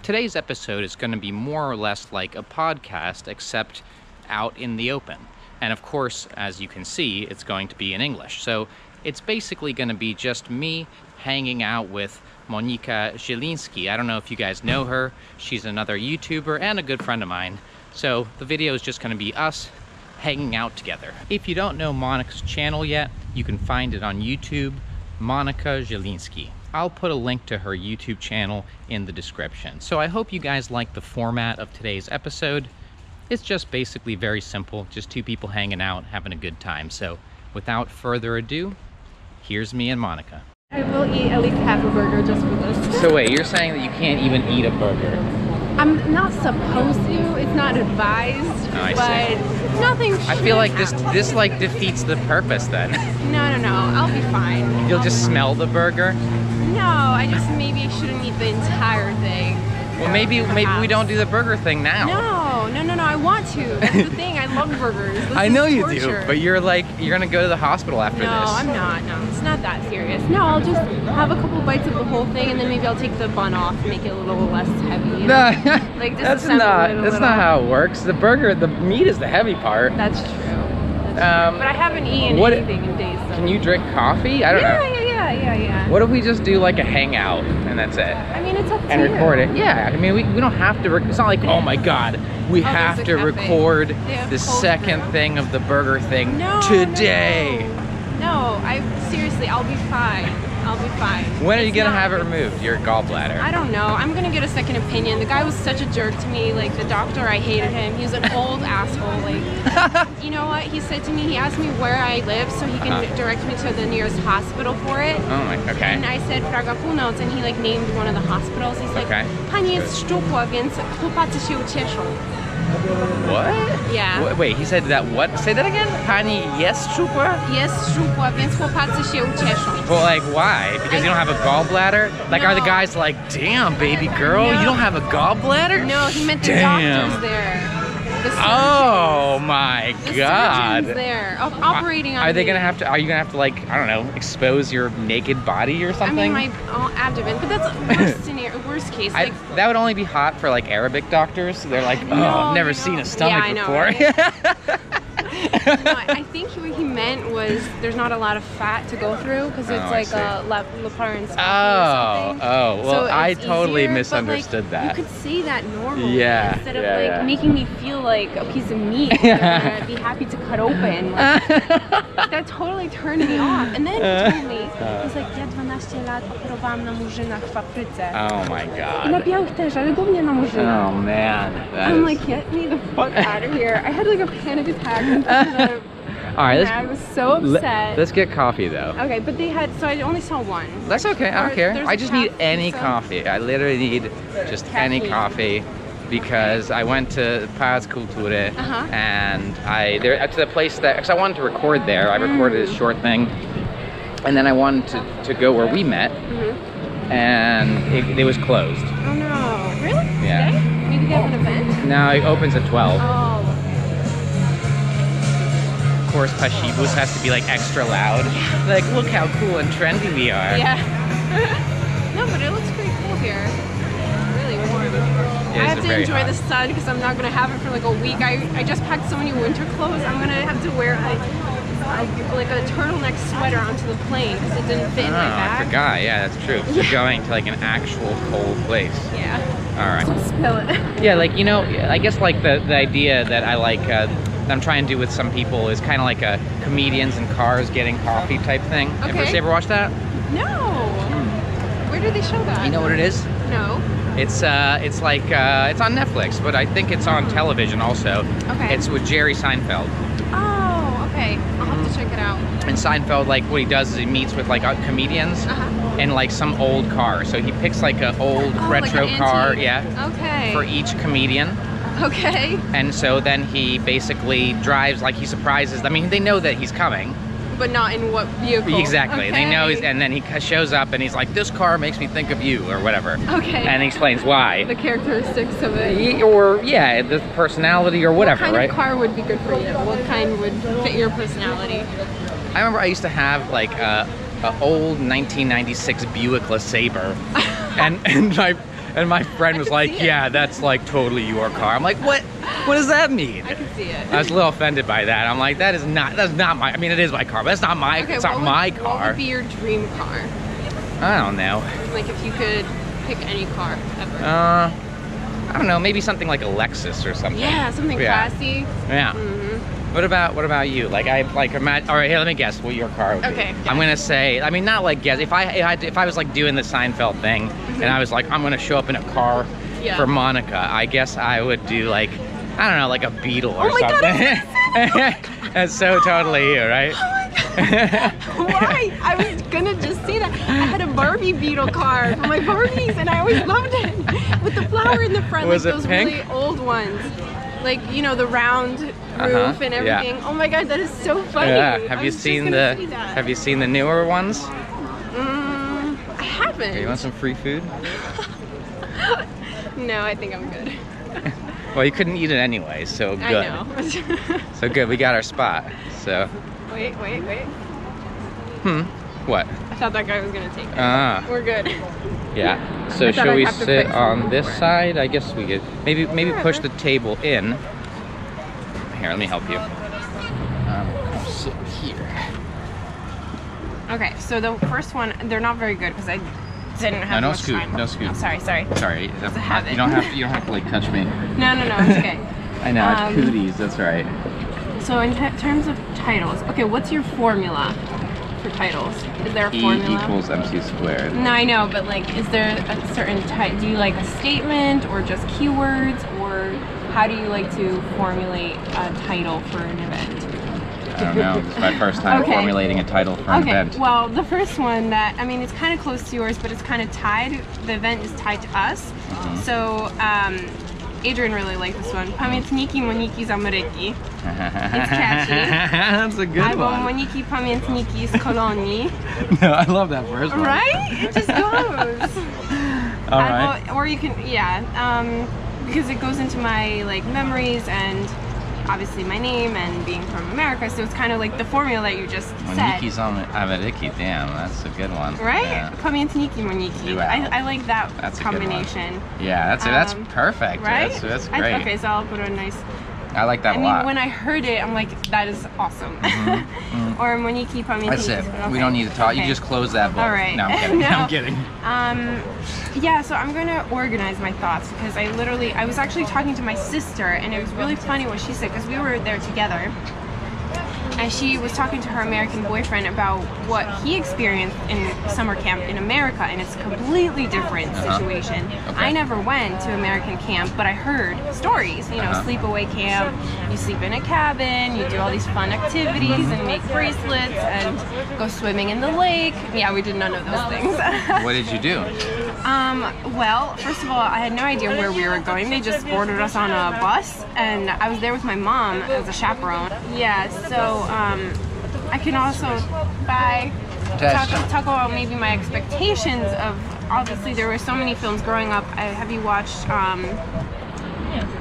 today's episode is going to be more or less like a podcast, except out in the open. And of course, as you can see, it's going to be in English. So it's basically going to be just me hanging out with Monika Zielinski. I don't know if you guys know her. She's another YouTuber and a good friend of mine. So the video is just going to be us hanging out together. If you don't know Monika's channel yet, you can find it on YouTube, Monika Zielinski. I'll put a link to her YouTube channel in the description. So I hope you guys like the format of today's episode. It's just basically very simple, just two people hanging out, having a good time. So without further ado, here's me and Monika. I will eat at least half a burger just for this. So wait, you're saying that you can't even eat a burger? I'm not supposed to, it's not advised, but nothing I feel like this like defeats the purpose then. No, I'll be fine. You'll just smell the burger? No, I just maybe shouldn't eat the entire thing. Well, maybe we don't do the burger thing now. No, I want to. That's the thing, I love burgers. I know you do, but you're gonna go to the hospital after this. No, I'm not, it's not that serious. No, I'll just have a couple bites of the whole thing and then maybe I'll take the bun off and make it a little less heavy. You know? Like, that's not how it works. The meat is the heavy part. That's true. But I haven't eaten anything in days. So. Can you drink coffee? I don't know. Yeah. What if we just do like a hangout and that's it? I mean, it's up to you. And record it. Yeah, I mean, we don't have to. It's not like, oh my God, we have to record the second thing of the burger thing today. No, seriously, I'll be fine. I'll be fine. When are you gonna have it removed, your gallbladder? I don't know. I'm gonna get a second opinion. The guy was such a jerk to me. Like, the doctor, I hated him. He was an old asshole. Like, you know what? He said to me, he asked me where I live so he can direct me to the nearest hospital for it. Oh my, okay. And I said Praga Północ, and he like named one of the hospitals. He's like, pani jest szczupła, więc chłopacy się ucieszą. What? Yeah. Wait, he said that what? Say that again? Pani jest szczupła? Jest szczupła, więc chłopacy się ucieszą. Well, like, why? Because you don't have a gallbladder? Like, are the guys like, damn, baby girl, you don't have a gallbladder? No, he meant the doctors there. Oh my God! The there, operating on Are you gonna have to, like, I don't know, expose your naked body or something? I mean, my abdomen, but that's worst case. Like, that would only be hot for like Arabic doctors. They're like, I've never seen a stomach before. Right? No, I think what he meant was there's not a lot of fat to go through because it's like a laparoscopy or something. Well, so I totally easier, misunderstood that. You could say that normally instead of like making me feel like a piece of meat that I'd be happy to cut open. Like, that totally turned me off. And then he told me, he's like, ja 12 lat operowałam na murzynach w Afryce. Oh my God. I na białych też, ale głównie na murzynach. Oh man. I'm like, get me the fuck out of here. I had like a panic attack. All right, I was so upset. Let's get coffee though. Okay, but they had, so I only saw one. That's okay, I don't care. I just need any coffee. I literally need just any coffee because I went to Paz Culture and to the place that, because I wanted to record there. I recorded a short thing and then I wanted to go where we met and it was closed. Oh no, really? Yeah. Today? Maybe they have an event? No, it opens at 12. Oh. Of course, Pashibus has to be like extra loud. Like, look how cool and trendy we are. Yeah. No, but it looks pretty cool here. It's really warm. I have to enjoy the sun because I'm not going to have it for like a week. I just packed so many winter clothes. I'm going to have to wear like a turtleneck sweater onto the plane because it didn't fit in my bag. I forgot. Yeah, that's true. You're going to like an actual cold place. Yeah. All right. So spill it. Yeah, like, you know, I guess like the idea that I like, that I'm trying to do with some people is kind of like a comedians in cars getting coffee type thing. Okay. You ever watch that? No. Where do they show that? You know what it is? No. It's like it's on Netflix, but I think it's on television also. Okay. It's with Jerry Seinfeld. Oh, okay. I'll have to check it out. And Seinfeld, like, what he does is he meets with like comedians in like some old car. So he picks like an old retro like car, okay, for each comedian. Okay. And so then he basically drives, like, he surprises them. I mean, they know that he's coming. But not in what vehicle. Exactly. Okay. They know and then he shows up and he's like, this car makes me think of you, or whatever. Okay. And he explains why. The characteristics of it. Or, yeah, the personality or whatever, right? What kind of car would be good for you? What kind would fit your personality? I remember I used to have, like, an old 1996 Buick LeSabre. and And my friend was like, yeah, that's like totally your car. I'm like, what does that mean? I can see it. I was a little offended by that. I'm like, that's not my, I mean, it is my car, but it's not my, okay, it's not my car. What would be your dream car? I don't know. Like if you could pick any car ever. I don't know, maybe something like a Lexus or something. Yeah, something classy. Yeah. What about you? Like imagine. All right, here, let me guess what your car would be. Okay. I'm gonna say. I mean, not like guess. If I was like doing the Seinfeld thing, and I was like, I'm gonna show up in a car for Monica. I guess I would do like, I don't know, like a Beetle or something. That's so totally you, right? Oh my god. Why? I was gonna just say that. I had a Barbie Beetle car for my Barbies, and I always loved it with the flower in the front, Was like it those pink? really old ones. Like, you know, the round roof and everything. Oh my god, that is so funny. Yeah. Have you seen the newer ones? I haven't. Okay, you want some free food? No, I think I'm good. Well, you couldn't eat it anyway, so good. I know. So good, we got our spot. So. Wait. What? I thought that guy was gonna take it. We're good. Yeah. So should we sit on this side? I guess we could. Maybe push the table in. Here, let me help you. Come sit here. Okay, so the first one, they're not very good because I didn't have much time. No scoot. Oh, sorry. Sorry. It's a habit. You don't have to like touch me. No, it's okay. I know, it's cooties. That's right. So in terms of titles, okay, what's your formula for titles? Is there a formula? E equals MC squared. No, I know, but like, is there a certain type? Do you like a statement or just keywords, or how do you like to formulate a title for an event? I don't know. It's my first time formulating a title for an event. Okay, well, the first one that, I mean, it's kind of close to yours, but it's kind of tied. The event is tied to us. So, Adrian really liked this one. Pamiętniki Moniki Zamereki. It's catchy. That's a good one. Albo Moniki Pamiętniki z Kolonii. No, I love that first one. Right? It just goes. All right. Or you can, because it goes into my like memories and obviously my name and being from America, so it's kind of like the formula that you just said. Moniki Zamereki, damn, that's a good one. Right? Yeah. Pamiętniki Moniki. I like that combination. Yeah, that's perfect. Right? That's great. Okay, so I'll put a nice. I like that a lot. I mean, when I heard it, I'm like, that is awesome. Or Moniki Pamiętniki. That's it. Okay. We don't need to talk. Okay. You just close that book. All right. No, I'm kidding. No. I'm kidding. Yeah, so I'm going to organize my thoughts because I was actually talking to my sister, and it was really funny what she said because we were there together. And she was talking to her American boyfriend about what he experienced in summer camp in America, and it's a completely different situation. Okay. I never went to American camp, but I heard stories. You know, sleepaway camp, you sleep in a cabin, you do all these fun activities and make bracelets and go swimming in the lake. Yeah, we did none of those things. What did you do? Well, first of all, I had no idea where we were going. They just boarded us on a bus, and I was there with my mom as a chaperone. Yeah, so I can also talk about maybe my expectations of, obviously there were so many films growing up. Have you watched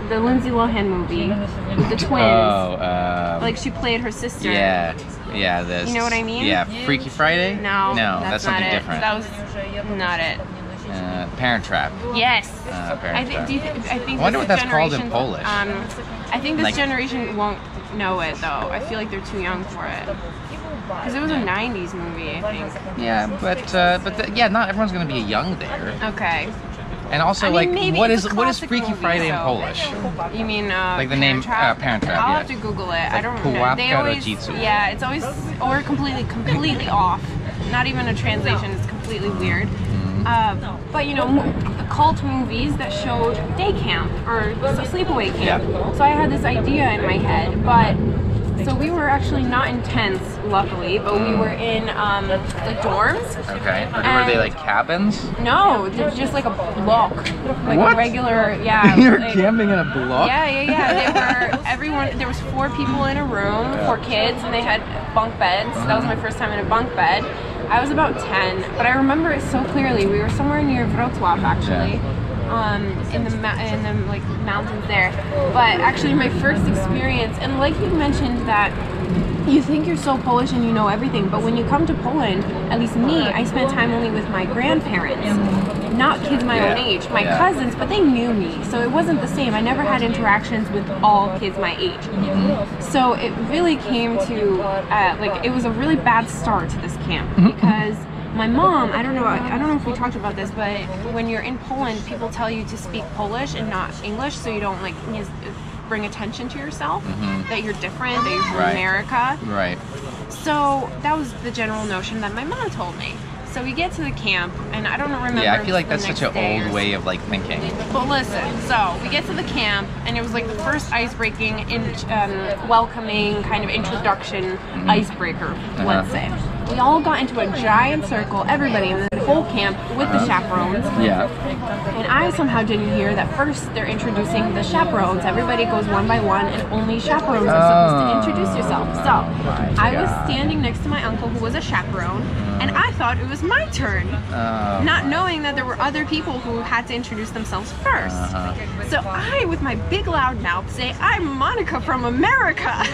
the Lindsay Lohan movie with the twins? Oh, like she played her sister. Yeah, this. You know what I mean? Yeah, Freaky Friday? No, that's something different. That was not it. Parent Trap. Yes. Parent Trap. I think I wonder what that's called in Polish. I think this generation won't know it though. I feel like they're too young for it. Because it was a 90s movie, I think. Yeah, but not everyone's going to be young there. Okay. And also, what is Freaky Friday in Polish? You mean like the name Parent Trap? I'll have to Google it. Like I don't know. They always, yeah, it's always or completely off. Not even a translation. It's completely weird. But you know, cult movies that showed day camp or sleepaway camp. Yeah. So I had this idea in my head, but so we were actually not in tents, luckily, but we were in the dorms. Okay. Were they like cabins? No, they're just like a block, like what? A regular, yeah. You were camping in a block? Yeah. They were everyone. There was 4 people in a room, 4 kids, and they had bunk beds. That was my first time in a bunk bed. I was about 10, but I remember it so clearly. We were somewhere near Wrocław, actually, in the like mountains there. But actually, my first experience, and like you mentioned that you think you're so Polish and you know everything, but when you come to Poland, at least me, I spent time only with my grandparents, not kids my own age, my cousins, but they knew me, so it wasn't the same. I never had interactions with all kids my age. So it really came to, like, it was a really bad start to this camp, because my mom, I don't know if we talked about this, but when you're in Poland, people tell you to speak Polish and not English, so you don't, like, bring attention to yourself, that you're different, that you're from America. Right. So that was the general notion that my mom told me. So we get to the camp, and I don't remember. Yeah, I feel like that's such an old way of like thinking. But listen, so we get to the camp, and it was like the first ice-breaking, welcoming kind of introduction icebreaker, let's say. We all got into a giant circle, everybody in the whole camp with the chaperones. Yeah. And I somehow didn't hear that first they're introducing the chaperones. Everybody goes one by one, and only chaperones are supposed to introduce yourself. So I was standing next to my uncle who was a chaperone, and I thought it was my turn, not knowing that there were other people who had to introduce themselves first. So I, with my big loud mouth, say, "I'm Monica from America,"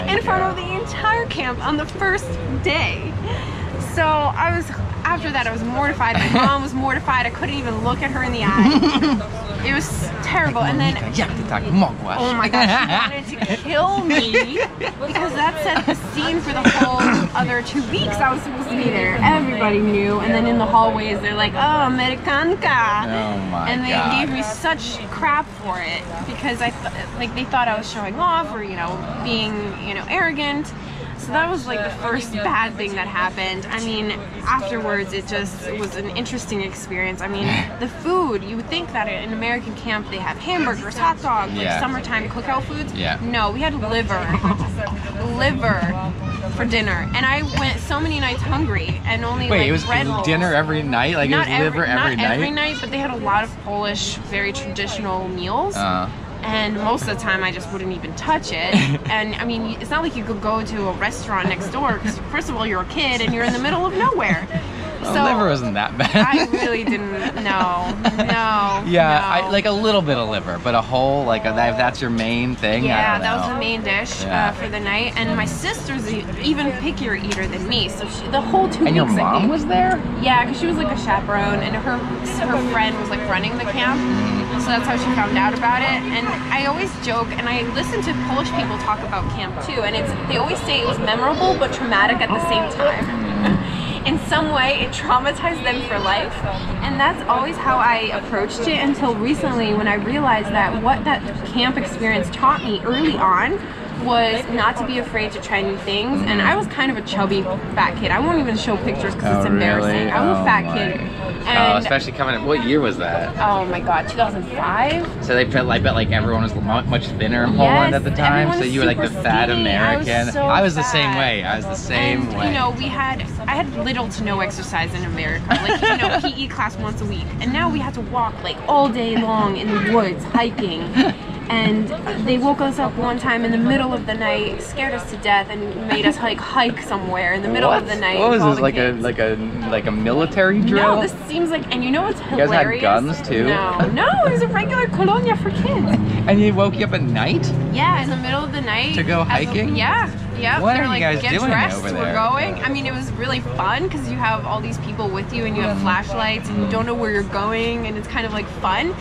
in front of the entire camp on the first day. So after that I was mortified, my mom was mortified, I couldn't even look at her in the eye. It was terrible, and then, oh my gosh, she wanted to kill me, because that set the scene for the whole other 2 weeks I was supposed to be there. Everybody knew, and then in the hallways they're like, "Oh, Americanka," and they gave me such crap for it, because they thought I was showing off, or being arrogant. So that was like the first bad thing that happened. I mean, afterwards it was an interesting experience. I mean, the food, you would think that in American camp they have hamburgers, hot dogs, like summertime cookout foods. No, we had liver for dinner, and I went so many nights hungry, and only it was bread rolls. Dinner every night? Like not it was liver every night? Not every night, but they had a lot of Polish, very traditional meals. And most of the time I just wouldn't even touch it. And I mean, it's not like you could go to a restaurant next door, because first of all you're a kid and you're in the middle of nowhere. So liver wasn't that bad. I really didn't. No. Yeah, no. Like a little bit of liver, but a whole, like if that's your main thing. Yeah, that was the main dish for the night. And my sister's even pickier eater than me, so the whole 2 weeks. And your mom was there? Yeah, because she was like a chaperone, and her friend was like running the camp. So that's how she found out about it. And I always joke, and I listen to Polish people talk about camp too, and they always say it was memorable but traumatic at the same time. In some way, it traumatized them for life, and that's always how I approached it until recently, when I realized that what that camp experience taught me early on was not to be afraid to try new things. And I was kind of a chubby fat kid. I won't even show pictures because it's embarrassing. Really? I was a fat kid. And especially coming in. What year was that? Oh my god, 2005. So I bet like everyone was much thinner in Poland at the time. So you were like the fat skinny. American. I was the same way. I had little to no exercise in America. Like PE class once a week, and now we had to walk like all day long in the woods hiking. And they woke us up one time in the middle of the night, scared us to death, and made us hike somewhere in the middle of the night. What was this, like a military drill? No, this seems like, and you know what's hilarious? You guys had guns too? No, it was a regular colonia for kids. And they woke you up at night? Yeah, in the middle of the night. To go hiking? Yeah. What They're are you like, guys get doing dressed, over there? we're going. I mean, it was really fun because you have all these people with you, and you have flashlights, and you don't know where you're going, and it's kind of like fun,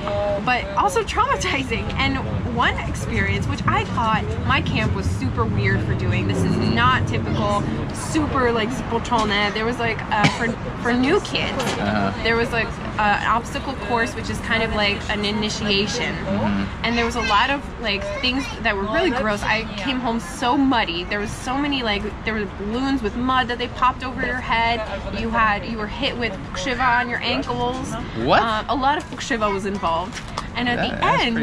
but also traumatizing. And one experience, which I thought my camp was super weird for doing, this is not typical, super like zboczone. There was like for new kids, there was like an obstacle course, which is kind of like an initiation, and there was a lot of like things that were really gross. I came home so muddy. There was so many, like, there were balloons with mud that they popped over your head. You were hit with pokrzywa on your ankles. What? A lot of pokrzywa was involved. And at the end,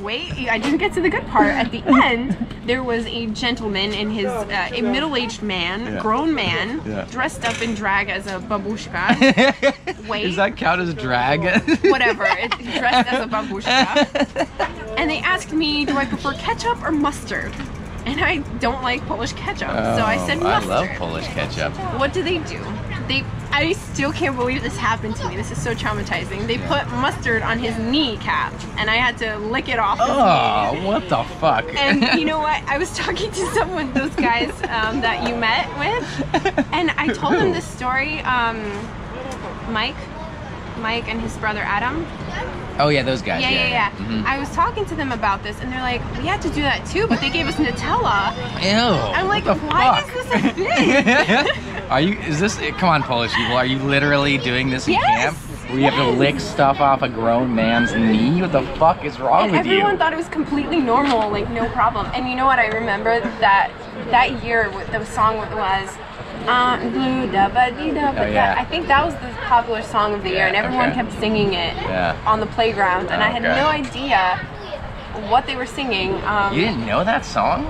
wait, I didn't get to the good part. At the end, there was a gentleman in his, a middle-aged man, grown man, dressed up in drag as a babushka. Does that count as drag? Whatever, dressed as a babushka. And they asked me, do I prefer ketchup or mustard? And I don't like Polish ketchup, so I said mustard. I love Polish ketchup. What do? I still can't believe this happened to me. This is so traumatizing. They put mustard on his kneecap, and I had to lick it off his knee. What the fuck? And you know what? I was talking to someone, those guys that you met with, and I told them this story. Mike and his brother Adam. Oh yeah, those guys. Yeah. Mm-hmm. I was talking to them about this, and they're like, "We had to do that too, but they gave us Nutella." Ew. I'm like, "Why is this a thing?" Are you? Is this? Come on, Polish people. Are you literally doing this in camp? Where you have to lick stuff off a grown man's knee? What the fuck is wrong with you? Everyone thought it was completely normal, like no problem. And you know what? I remember that year, the song was. Blue da ba dee da ba da. I think that was the popular song of the year, and everyone kept singing it on the playground, and I had no idea what they were singing. You didn't know that song?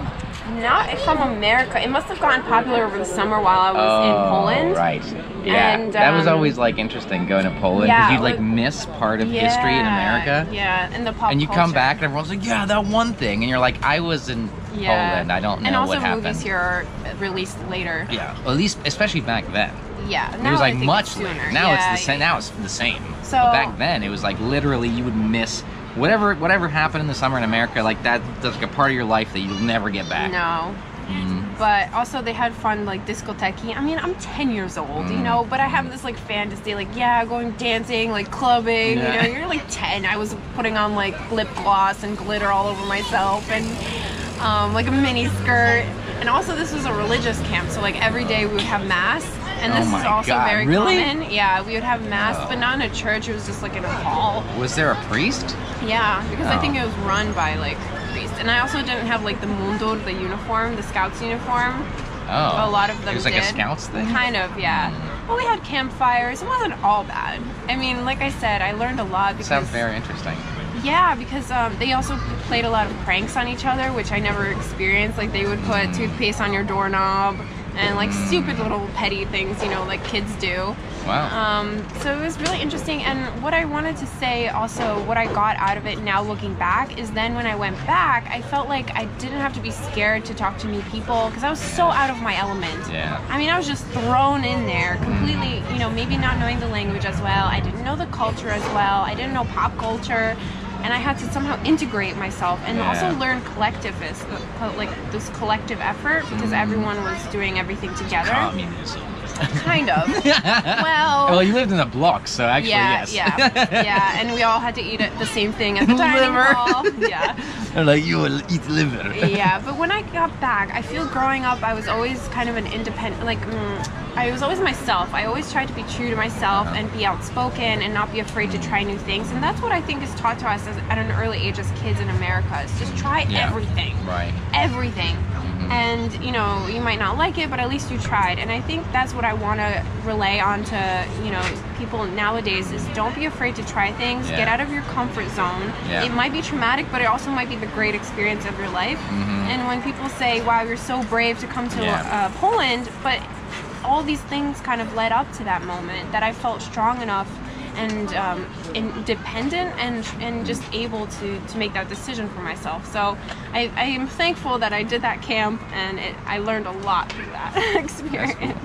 Not from America. It must have gotten popular over the summer while I was in Poland. Right. Yeah. And, that was always like interesting going to Poland because you'd like miss part of history in America. Yeah, and the pop And you culture. come back and everyone's like, yeah, that one thing, and you're like, I was in Poland. I don't know what happened. And also movies here are released later. Yeah. Well, at least, especially back then. Yeah. It was like much later. Now it's the same. Now it's the same. So but back then, it was like literally you would miss whatever happened in the summer in America. Like that's like a part of your life that you'll never get back. No. But also they had fun like discotheque. I mean, I'm 10 years old, you know, but I have this like fantasy, like going dancing, like clubbing. You know, you're like 10. I was putting on like lip gloss and glitter all over myself, and like a mini skirt. And also this was a religious camp, so like every day we would have mass. And this is also very common. Yeah, we would have mass, but not in a church. It was just like in a hall. Was there a priest? Yeah, because I think it was run by like priests. And I also didn't have like the mundur, the uniform, the scouts uniform. Oh. A lot of them did. It was like a scouts thing? Kind of, yeah. Well, we had campfires. It wasn't all bad. I mean, like I said, I learned a lot. Because, sounds very interesting. Yeah, because they also played a lot of pranks on each other, which I never experienced. Like they would put toothpaste on your doorknob. And like stupid little petty things, you know, like kids do. Wow. So it was really interesting. And what I wanted to say also, what I got out of it now looking back, is then when I went back, I felt like I didn't have to be scared to talk to new people because I was so out of my element. Yeah. I mean, I was just thrown in there completely, you know, maybe not knowing the language as well. I didn't know the culture as well. I didn't know pop culture. And I had to somehow integrate myself and also learn collectivism, like this collective effort, because everyone was doing everything together. Communism. Kind of. Well, you lived in a block, so actually, yes. Yeah, and we all had to eat the same thing at the dining hall. Yeah. They're like, you will eat liver. Yeah, but when I got back, I feel growing up, I was always kind of an independent, like, I was always myself. I always tried to be true to myself and be outspoken and not be afraid to try new things. And that's what I think is taught to us at an early age as kids in America, is just try everything. Right. Everything. And, you know, you might not like it, but at least you tried. And I think that's what I want to relay on to, you know, people nowadays is don't be afraid to try things. Get out of your comfort zone. It might be traumatic, but it also might be the great experience of your life. And when people say, wow, you're so brave to come to Poland, but all these things kind of led up to that moment that I felt strong enough and independent and just able to make that decision for myself. So I am thankful that I did that camp, and I learned a lot through that experience.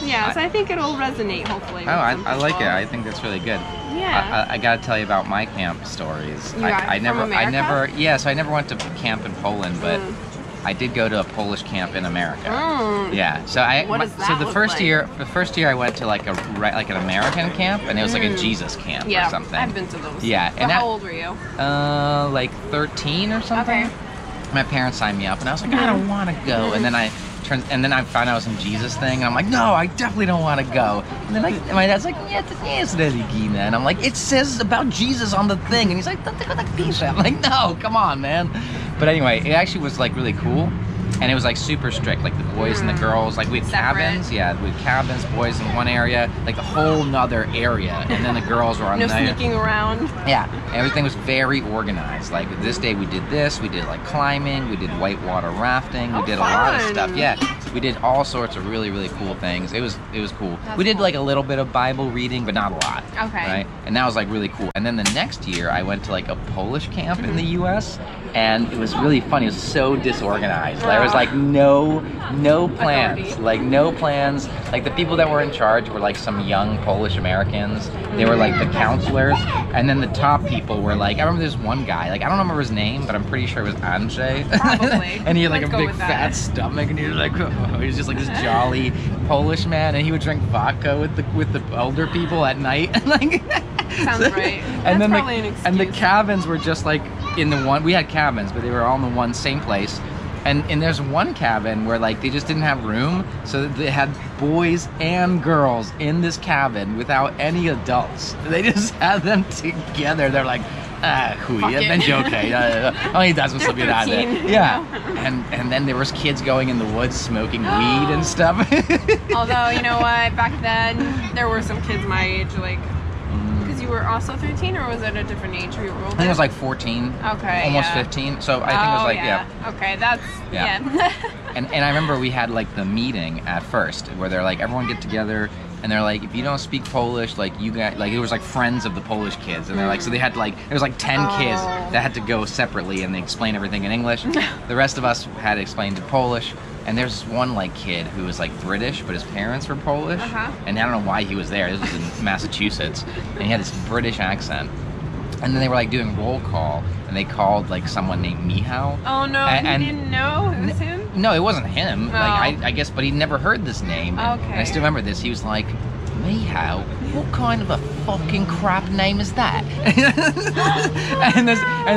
Yeah, so I think it'll resonate hopefully. Oh, I like it. I think that's really good. Yeah. I gotta tell you about my camp stories. I never went to camp in Poland, but I did go to a Polish camp in America. Yeah. So the first year I went to like an American camp, and it was like a Jesus camp or something. I've been to those. Yeah. And how old were you? Like 13 or something. Okay. My parents signed me up, and I was like, I don't want to go. And then I found out it was some Jesus thing, and I'm like, no, I definitely don't want to go. And then my dad's like, it's religijne. And I'm like, it says about Jesus on the thing. And he's like, I'm like, no, come on, man. But anyway, it actually was like really cool. And it was like super strict, like the boys and the girls, like we had cabins, we had cabins, boys in one area, like a whole nother area, and then the girls were on no sneaking around. Yeah, everything was very organized. Like this day we did this, we did like climbing, we did whitewater rafting, we did a lot of stuff. Yeah, we did all sorts of really, really cool things. It was cool. We did like a little bit of Bible reading, but not a lot. Okay. Right, and that was like really cool. And then the next year I went to like a Polish camp in the U.S. and it was really funny. It was so disorganized. There was like no plans, like no plans. Like the people that were in charge were like some young Polish Americans. They were like the counselors, and then the top people were like, I remember there's one guy, like I don't remember his name, but I'm pretty sure it was Andrzej. Probably. And he had like a big fat stomach, and he was like, oh, he was just like this jolly Polish man, and he would drink vodka with the older people at night. Like sounds right. And That's then probably an excuse. and the cabins were just like in the one. We had cabins, but they were all in the one same place. And there's one cabin where like they just didn't have room, so they had boys and girls in this cabin without any adults. They just had them together. They're like, będzie okay. Oni dadzą sobie radę. Yeah. And then there was kids going in the woods smoking weed and stuff. Although, you know what, back then there were some kids my age, like, because you were also 13, or was it a different age? You were older? I think it was like 14. Okay. Almost 15. So I think it was like, Okay, that's, And I remember we had like the meeting at first where they're like, everyone get together, and they're like, if you don't speak Polish, like you got, like it was like friends of the Polish kids, and they're like, so they had like, there was like 10 kids that had to go separately, and they explain everything in English. The rest of us had to explain in Polish. And there's one like kid who was like British, but his parents were Polish, and I don't know why he was there. This was in Massachusetts, and he had this British accent. And then they were like doing roll call, and they called like someone named Michał. Oh no, and you didn't know it was him? No, it wasn't him. Oh. Like I guess, but he'd never heard this name. And I still remember this. He was like, Michał, what kind of a fucking crap name is that? and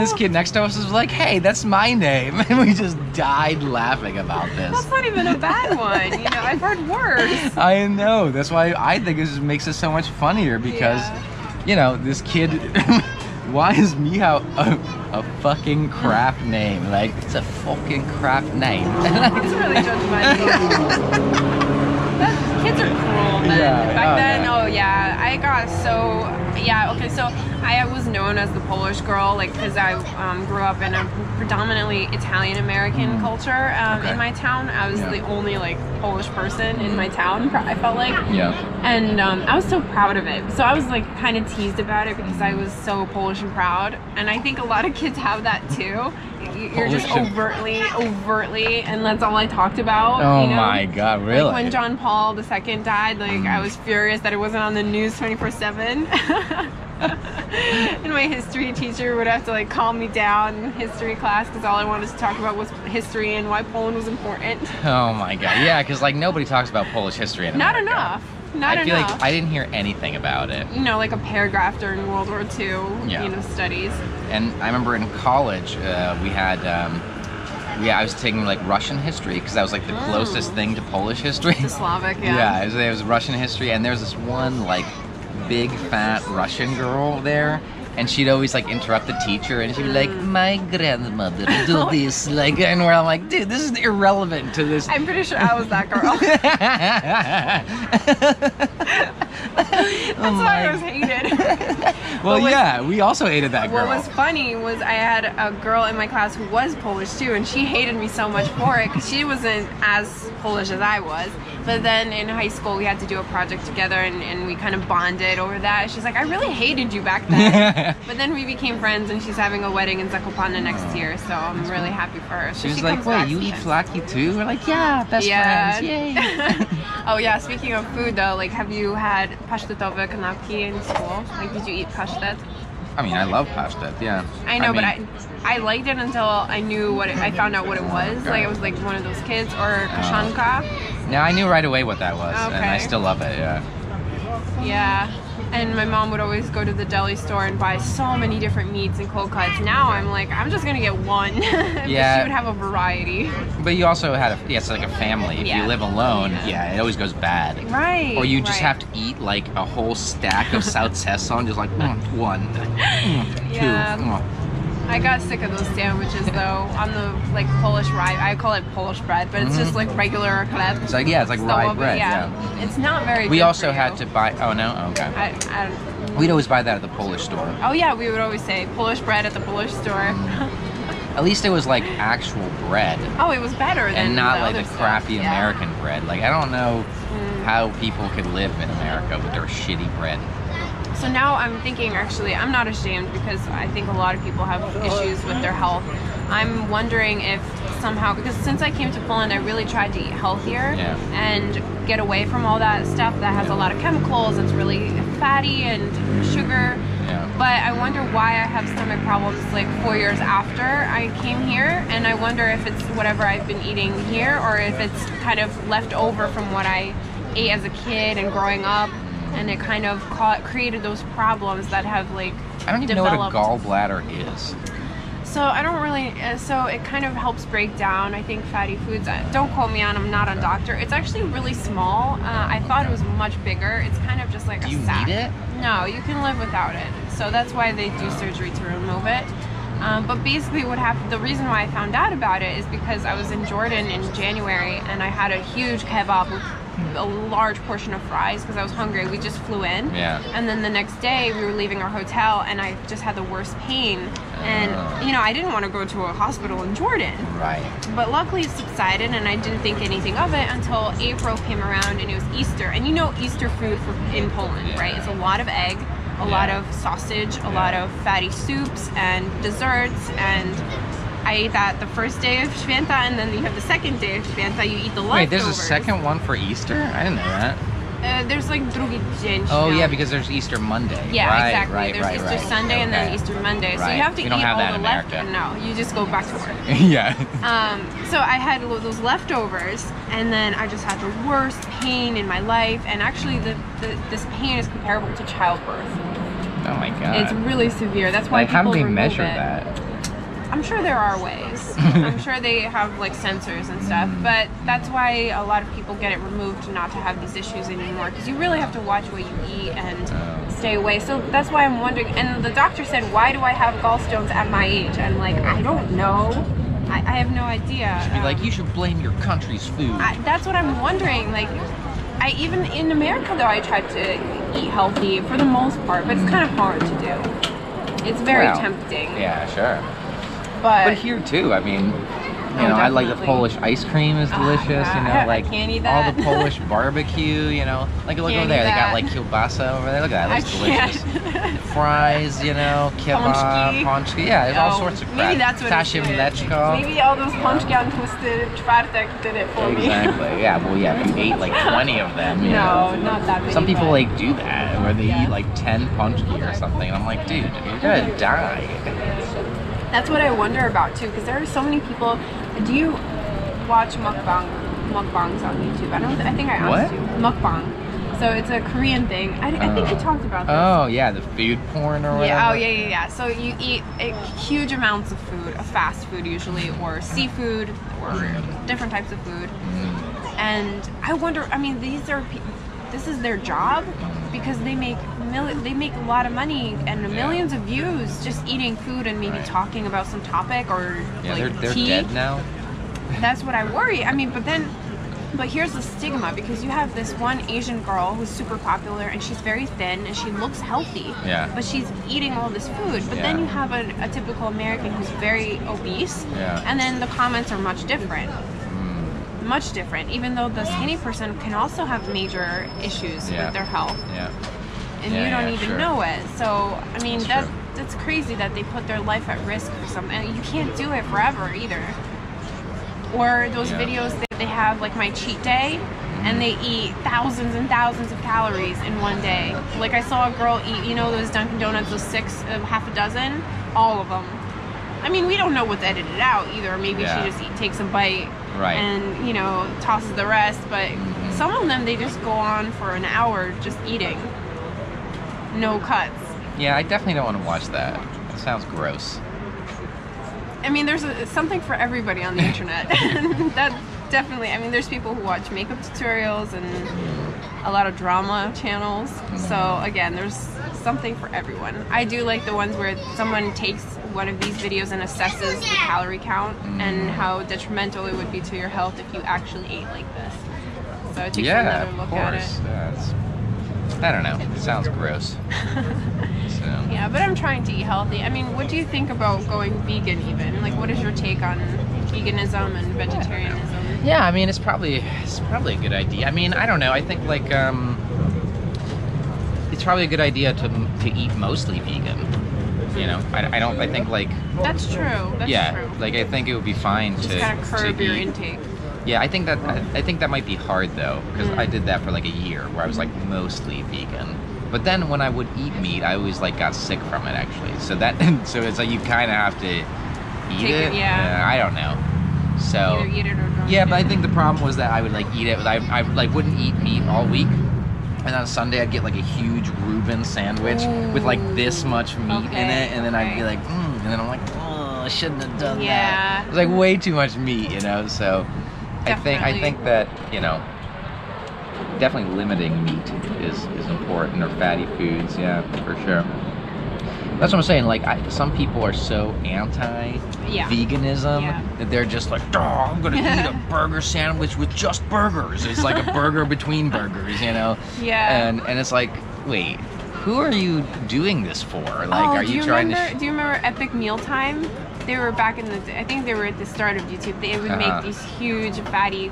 this kid next to us was like, hey, that's my name. And we just died laughing about this. That's not even a bad one. You know, I've heard worse. I know. That's why I think this makes it so much funnier, because, you know, this kid... Why is Michał a fucking crap name? Like, it's a fucking crap name. It's really judgmental. Kids are cruel, man. Back then, I got so... okay, so I was known as the Polish girl, like, because I grew up in a predominantly Italian-American culture in my town. I was the only, like, Polish person in my town, I felt like. Yeah. And I was so proud of it. So I was, like, kind of teased about it because I was so Polish and proud. And I think a lot of kids have that, too. You're just overtly, and that's all I talked about. Oh, you know? my God, really? Like when John Paul II died, like, I was furious that it wasn't on the news 24/7. And my history teacher would have to like calm me down in history class because all I wanted to talk about was history and why Poland was important. Oh my God, yeah, because like nobody talks about Polish history in America. Not enough. I feel like I didn't hear anything about it. You know, like a paragraph during World War II, you know, studies. And I remember in college we had, I was taking like Russian history because that was like the closest thing to Polish history. To Slavic, Yeah, it was Russian history, and there was this one like big fat Russian girl there, and she'd always like interrupt the teacher, and she'd be like, my grandmother do this, like, and where I'm like, dude, this is irrelevant to this. I'm pretty sure I was that girl. That's why I was hated. Well, we also hated that girl. What was funny was I had a girl in my class who was Polish too, and she hated me so much for it because she wasn't as Polish as I was. But then in high school we had to do a project together, and we kind of bonded over that. She's like, I really hated you back then. But then we became friends, and she's having a wedding in Zakopane next year, so I'm really happy for her. So she was like, wait, you eat flaki too? We're like, yeah, best friends, yay. Oh yeah, speaking of food though, like, have you had pasztetowe kanapki in school? Like, did you eat pasztet? I mean, I love pasztet, yeah. I know, but I liked it until I knew I found out what it was. Like, it was like one of those kids, or kaszanka. Yeah, I knew right away what that was, and I still love it, Yeah, and my mom would always go to the deli store and buy so many different meats and cold cuts. Now I'm like, I'm just gonna get one. Yeah. She would have a variety. But you also had it's like a family. If you live alone, it always goes bad. Right. Or you just have to eat like a whole stack of South Sesson, just like one, two. I got sick of those sandwiches though, on the like Polish rye. I call it Polish bread, but it's just like regular chleb. It's like it's like rye bread. Yeah. It's not very. We good also for had you. to buy. Oh no, okay. We'd always buy that at the Polish store. Oh yeah, we would always say Polish bread at the Polish store. At least it was like actual bread. Oh, it was better than and not the like other the stuff. crappy American bread. Like I don't know how people could live in America with their shitty bread. So now I'm thinking, actually, I'm not ashamed because I think a lot of people have issues with their health. I'm wondering if somehow, because since I came to Poland, I really tried to eat healthier and get away from all that stuff that has a lot of chemicals. It's really fatty and sugar. But I wonder why I have stomach problems like 4 years after I came here, and I wonder if it's whatever I've been eating here or if it's kind of left over from what I ate as a kid and growing up, and it kind of created those problems that have like I don't even know what a gallbladder is. So I don't really, so it kind of helps break down, I think, fatty foods. Don't quote me on, I'm not a doctor. It's actually really small. I thought it was much bigger. It's kind of just like a sack. Do you need it? No, you can live without it. So that's why they do surgery to remove it. But basically what happened, the reason why I found out about it is because I was in Jordan in January and I had a huge kebab with a large portion of fries because I was hungry. We just flew in. And then the next day we were leaving our hotel and I just had the worst pain. And, you know, I didn't want to go to a hospital in Jordan. But luckily it subsided and I didn't think anything of it until April came around and it was Easter. And you know Easter food in Poland, right? It's a lot of egg, a lot of sausage, a lot of fatty soups and desserts, and I ate that the first day of Święta, and then you have the second day of Święta, you eat the leftovers. Wait, there's a second one for Easter? I didn't know that. There's like drugi dzień. Oh yeah, because there's Easter Monday. Yeah, exactly. There's Easter Sunday and then Easter Monday. So you have to eat all the leftovers. No, you just go back to work. So I had those leftovers, and then I just had the worst pain in my life. And actually, this pain is comparable to childbirth. Oh my god. It's really severe. That's why people how do they remove measure it. that? I'm sure there are ways. I'm sure they have like sensors and stuff, but that's why a lot of people get it removed not to have these issues anymore, because you really have to watch what you eat and stay away. So that's why I'm wondering, and the doctor said, why do I have gallstones at my age? I'm like, I don't know. I have no idea. You'd be like, you should blame your country's food. That's what I'm wondering. Like, even in America though, I tried to eat healthy for the most part, but it's kind of hard to do. It's very tempting. Yeah, sure. But here too, I mean, you know, I like the Polish ice cream is delicious, you know, like I can't eat all that. the Polish barbecue, you know, like look over there, they got like kielbasa over there, look at that, looks delicious. Fries, you know, kebab, pączki, yeah, there's all sorts of crap. Maybe that's what Ptasie mleczko. Maybe all those pączki on Twisted Czwartek did it for me. Exactly, yeah, well yeah, if you ate like 20 of them, you know. Not that many. Some people like do that, where they eat like 10 pączki or something, and I'm like, dude, you're gonna die. That's what I wonder about too, because there are so many people. Do you watch mukbangs on YouTube? I think I asked you. Mukbang. So it's a Korean thing. I think you talked about this. Oh yeah, the food porn or whatever. Yeah. Oh yeah. So you eat huge amounts of food, fast food usually, or seafood, or different types of food. And I wonder. I mean, this is their job, because they make a lot of money and millions of views just eating food and maybe talking about some topic or like they're tea. dead now. That's what I worry. I mean, but here's the stigma, because you have this one Asian girl who's super popular and she's very thin and she looks healthy. But she's eating all this food. But then you have a typical American who's very obese. And then the comments are much different. Much different, even though the skinny person can also have major issues with their health. And you don't even know it. So, I mean, that's crazy that they put their life at risk for something. And you can't do it forever either. Or those videos that they have, like my cheat day, and they eat thousands and thousands of calories in one day. Like I saw a girl eat, you know, those Dunkin' Donuts, those half a dozen, all of them. I mean, we don't know what's edited out either. Maybe she just takes a bite and, you know, tosses the rest. But some of them, they just go on for an hour just eating. No cuts. Yeah, I definitely don't want to watch that. That sounds gross. I mean, there's something for everybody on the internet. That definitely, I mean, there's people who watch makeup tutorials and a lot of drama channels. So again, there's something for everyone. I do like the ones where someone takes one of these videos and assesses the calorie count and how detrimental it would be to your health if you actually ate like this. So it takes another look at it. I don't know. It sounds gross. Yeah, but I'm trying to eat healthy. I mean, what do you think about going vegan even? Like, what is your take on veganism and vegetarianism? Yeah, I mean, it's probably a good idea. I mean, I don't know. I think like it's probably a good idea to eat mostly vegan. You know, I don't. I think like. That's true. That's true. Like I think it would be fine Just to gotta curb your eat. intake. Yeah, I think that might be hard though, because I did that for like a year where I was like mostly vegan. But then when I would eat meat, I always like got sick from it actually. So so it's like you kind of have to eat it. Yeah. I don't know. So Either eat it or don't. yeah, but I think the problem was that I would like eat it. I like wouldn't eat meat all week. And on Sunday, I'd get like a huge Reuben sandwich with like this much meat in it, and then I'd be like, and then I'm like, oh, I shouldn't have done that. It was like way too much meat, you know. So Definitely. I think that definitely limiting meat is important, or fatty foods, yeah, for sure. That's what I'm saying. Like, some people are so anti-veganism that they're just like, oh, I'm gonna eat a burger sandwich with just burgers. It's like a burger between burgers, you know? Yeah. And it's like, wait, who are you doing this for? Like, are you trying to? Do you remember Epic Mealtime? They were back in the. I think they were at the start of YouTube. They would make these huge fatty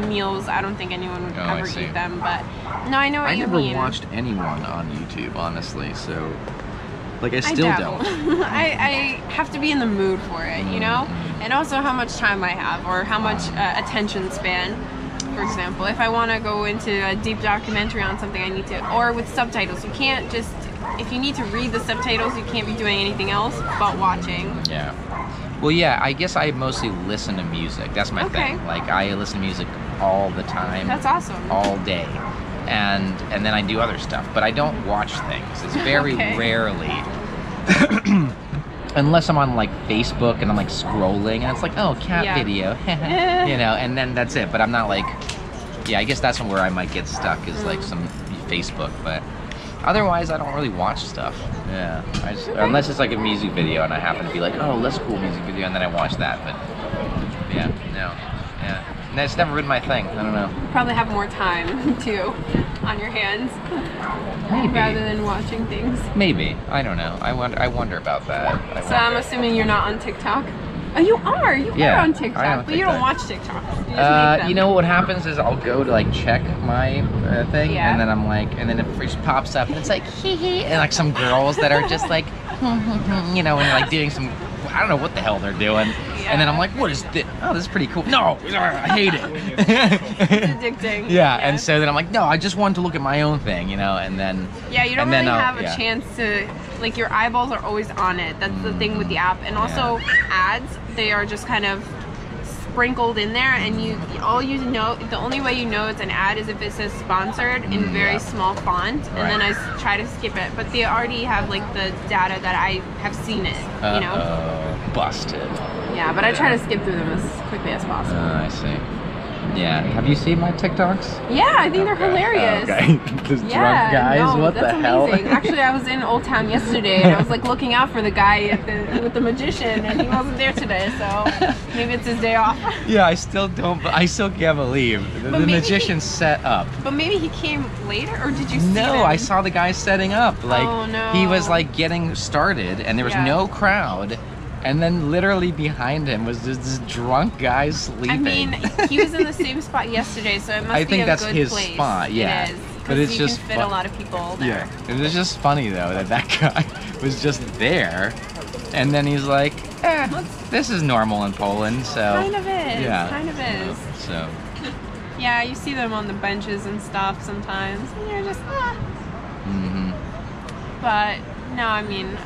meals. I don't think anyone would ever eat them, but no, I know what you mean. I never watched anyone on YouTube, honestly, so. Like, I still don't. I have to be in the mood for it, you know? And also how much time I have, or how much attention span. For example, if I want to go into a deep documentary on something, I need to, or with subtitles. You can't just, if you need to read the subtitles, you can't be doing anything else but watching. Yeah. Well, yeah, I guess I mostly listen to music. That's my thing. Like, I listen to music all the time. That's awesome. All day. And then I do other stuff, but I don't watch things. It's very rarely, unless I'm on like Facebook and I'm like scrolling and it's like, oh, cat video, you know, and then that's it. But I'm not like, I guess that's where I might get stuck is like some Facebook, but otherwise I don't really watch stuff. Yeah, unless it's like a music video and I happen to be like, oh, that's a cool music video, and then I watch that. But that's never been my thing. I don't know. You probably have more time too on your hands. Maybe. Rather than watching things. Maybe. I don't know. I wonder about that. So I'm assuming you're not on TikTok? Oh, you are. You are on TikTok, but you don't watch TikTok. You just make them. You know what happens is I'll go to like check my thing, and then I'm like, and then it just pops up, and it's like hee hee, and like some girls that are just like, you know, and like doing some, I don't know what the hell they're doing. And then I'm like, what is this? Oh, this is pretty cool. No, I hate it. It's addicting. Yeah, and so then I'm like, no, I just wanted to look at my own thing, you know, and then. Yeah, you don't really have a chance to, like, your eyeballs are always on it. That's the thing with the app. And also ads, they are just kind of sprinkled in there, and the only way you know it's an ad is if it says sponsored in very small font, and then I try to skip it. But they already have like the data that I have seen it, you know. Busted. Yeah, but I try to skip through them as quickly as possible. I see. Yeah. Have you seen my TikToks? Yeah, I think they're hilarious. Okay. Those drunk guys, what the hell? Amazing. Actually, I was in Old Town yesterday, and I was like looking out for the guy with the magician, and he wasn't there today, so maybe it's his day off. Yeah, I still can't believe the magician set up. But maybe he came later, or did you see No, them? I saw the guy setting up. Like, oh, no. He was like getting started, and there was no crowd. And then literally behind him was just this drunk guy sleeping. I mean, he was in the same spot yesterday, so it must be a good place. I think that's his spot, yeah. It is. But it's you just can fit a lot of people there. Yeah, it was just funny though that guy was just there, and then he's like, this is normal in Poland, so. Kind of is. Yeah. Kind of is. So. Yeah, you see them on the benches and stuff sometimes, and you're just, But no, I mean.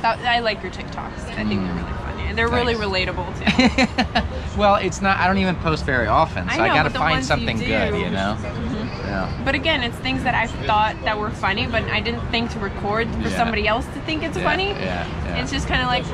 I like your TikToks. I think they're really funny. And they're really relatable too. Well, it's not, I don't even post very often, so I gotta find something good, you know? Yeah. But again, it's things that I thought that were funny, but I didn't think to record for somebody else to think it's funny. Yeah. It's just kind of like,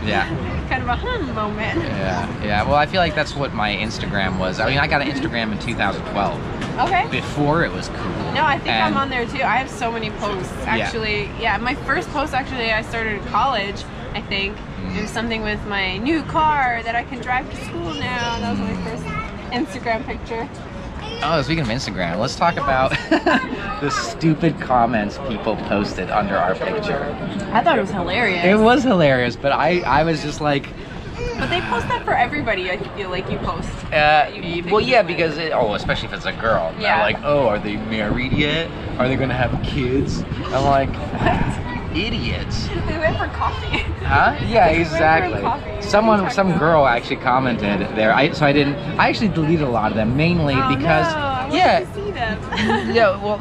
Yeah. Kind of a moment. Yeah. Well, I feel like that's what my Instagram was. I mean, I got an Instagram in 2012. Okay. Before it was cool. No, I think I'm on there too. I have so many posts. Actually, my first post I started in college, I think. It was something with my new car that I can drive to school now. That was my first Instagram picture. Oh, speaking of Instagram, let's talk about the stupid comments people posted under our picture. I thought it was hilarious. It was hilarious, but I was just like... But they post that for everybody, I feel like you post. Well, yeah, because, especially if it's a girl. Yeah. They're like, oh, are they married yet? Are they going to have kids? I'm like, what? idiots. We went for coffee. Huh? Yeah, exactly. Coffee. Some girl actually commented there. I actually deleted a lot of them, mainly because I yeah. wanted to see them. Yeah, well,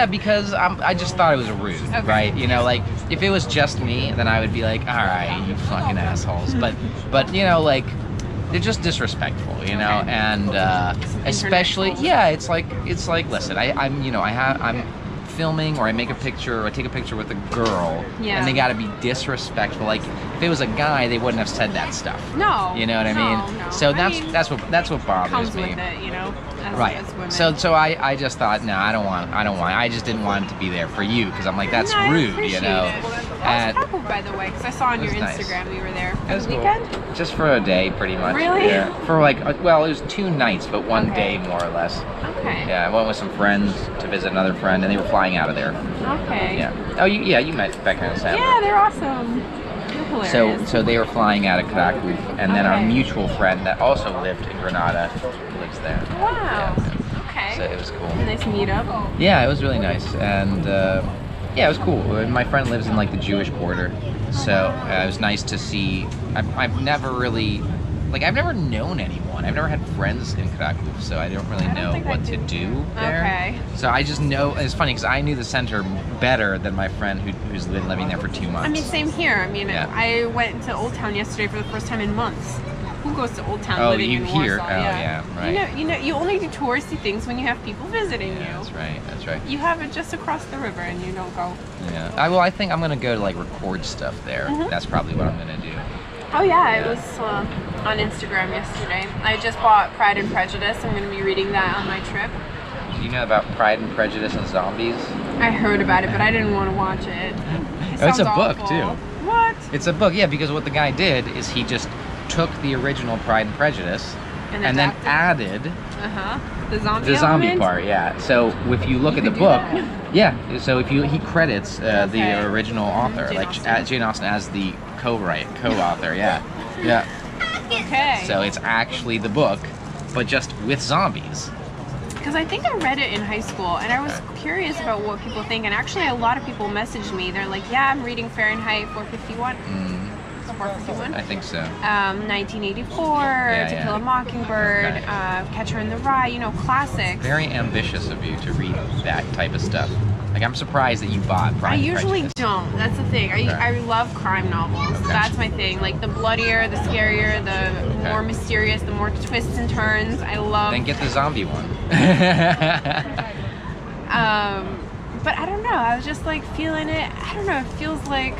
because I just thought it was rude, Okay. right? You know, like if it was just me, then I would be like, all right, you fucking assholes. But you know, like they're just disrespectful, you know, Okay. and especially, yeah, it's like, listen, I'm filming or I make a picture or I take a picture with a girl, Yeah. and they got to be disrespectful. Like if it was a guy, they wouldn't have said that stuff. No. You know what I mean? No. So I mean, that's what bothers comes me. with it, you know. As, Right. As women. So I just thought, no, I don't want. I just didn't want it to be there for you because I'm like, that's No, I rude, you appreciate know. it. And I was tackled, by the way, because I saw on It your was nice. Instagram you were there. it was For the cool. weekend? Just for a day, pretty much. Really? Yeah. For like, well, it was 2 nights, but one Okay. day more or less. Okay. Yeah, I went with some friends to visit another friend, and they were flying out of there. Okay. Yeah. Oh, you met Becca and Sam. Yeah, they're awesome. They're hilarious. So they were flying out of Krakow, and then our Okay. mutual friend that also lived in Granada lives there. Wow. Yeah. Okay. So it was cool. Nice meetup. Yeah, it was really nice, and yeah, it was cool. My friend lives in like the Jewish border, so it was nice to see. I've never really, like, I've never known anyone. I've never had friends in Krakow, so I don't really I don't know think I what to do. do there. Okay. So I just know it's funny because I knew the center better than my friend who's been living there for 2 months. I mean, same here. I mean, Yeah. I went to Old Town yesterday for the first time in months. Who goes to Old Town Oh, living you in here? Warsaw? Oh, yeah, right. You only do touristy things when you have people visiting Yeah, you. that's right. That's right. You have it just across the river and you don't go. Yeah. I think I'm gonna go to like record stuff there. Mhm. That's probably what I'm gonna do. Oh yeah, Yeah. it was on Instagram yesterday. I just bought Pride and Prejudice. I'm going to be reading that on my trip. Do you know about Pride and Prejudice and Zombies? I heard about it, but I didn't want to watch it. It's a sounds book, awful. too. What? It's a book, yeah, because what the guy did is he just took the original Pride and Prejudice and then adapted? added The zombie the zombie element? part, yeah. So if you look You at the could do book, that. yeah. So if he credits Okay. the original author, Jane like Austen. Jane Austen as the co-author, yeah, yeah. Okay. So it's actually the book, but just with zombies. Because I think I read it in high school, and I was curious about what people think. And actually, a lot of people messaged me. They're like, "Yeah, I'm reading Fahrenheit 451." It's 451. I think so. 1984, Yeah, To yeah. Kill a Mockingbird, Okay. Catcher in the Rye. You know, classics. Very ambitious of you to read that type of stuff. Like, I'm surprised that you bought Pride I and usually Prejudice. don't. That's the thing. Okay. I love crime novels. Okay. That's my thing. Like the bloodier, the scarier, the Okay. more mysterious, the more twists and turns. I love. Then get the zombie one. But I don't know. I was just like feeling it. I don't know. It feels like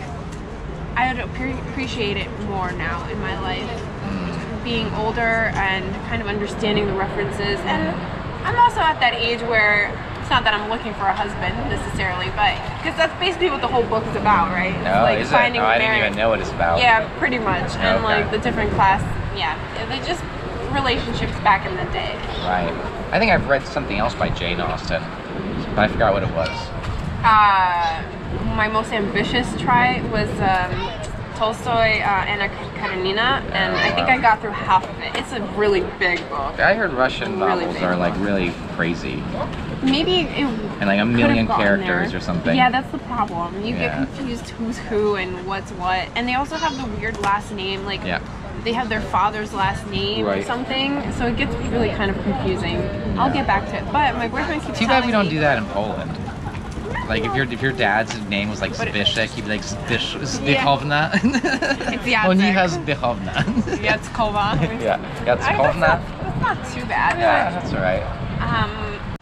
I would appreciate it more now in my life. Being older and kind of understanding the references. And I'm also at that age where it's not that I'm looking for a husband necessarily, but because that's basically what the whole book is about, right? It's No, like is it? finding Oh, a I didn't marriage. even know what it's about. Yeah, pretty much. And Okay. like the different class. Yeah, they just relationships back in the day. Right. I think I've read something else by Jane Austen, but I forgot what it was. My most ambitious try was Tolstoy, Anna Karenina, and I think wow. I got through half of it. It's a really big book. I heard Russian Really novels big are like book. really crazy Maybe it and like a could million have gotten characters there. or something. Yeah, that's the problem. You Yeah. get confused who's who and what's what, and they also have the weird last name. Like Yeah. they have their father's last name or Right. something, so it gets really kind of confusing. I'll get back to it, but my boyfriend keeps Too bad we telling don't me- do that in Poland. Like if your dad's name was like But it- Zbyszek, he'd be like Zbychowna. It's Jacek. Monika Zbychowna. Yeah, it's Kova. Yeah, Jacekowna. That's not too bad. Yeah, that's all right.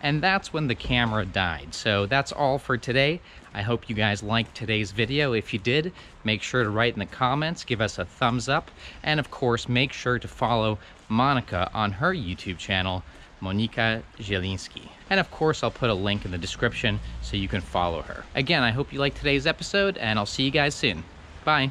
And that's when the camera died. So that's all for today. I hope you guys liked today's video. If you did, make sure to write in the comments, give us a thumbs up, and of course, make sure to follow Monica on her YouTube channel, Monika Zielinski. And of course, I'll put a link in the description so you can follow her. Again, I hope you liked today's episode, and I'll see you guys soon. Bye.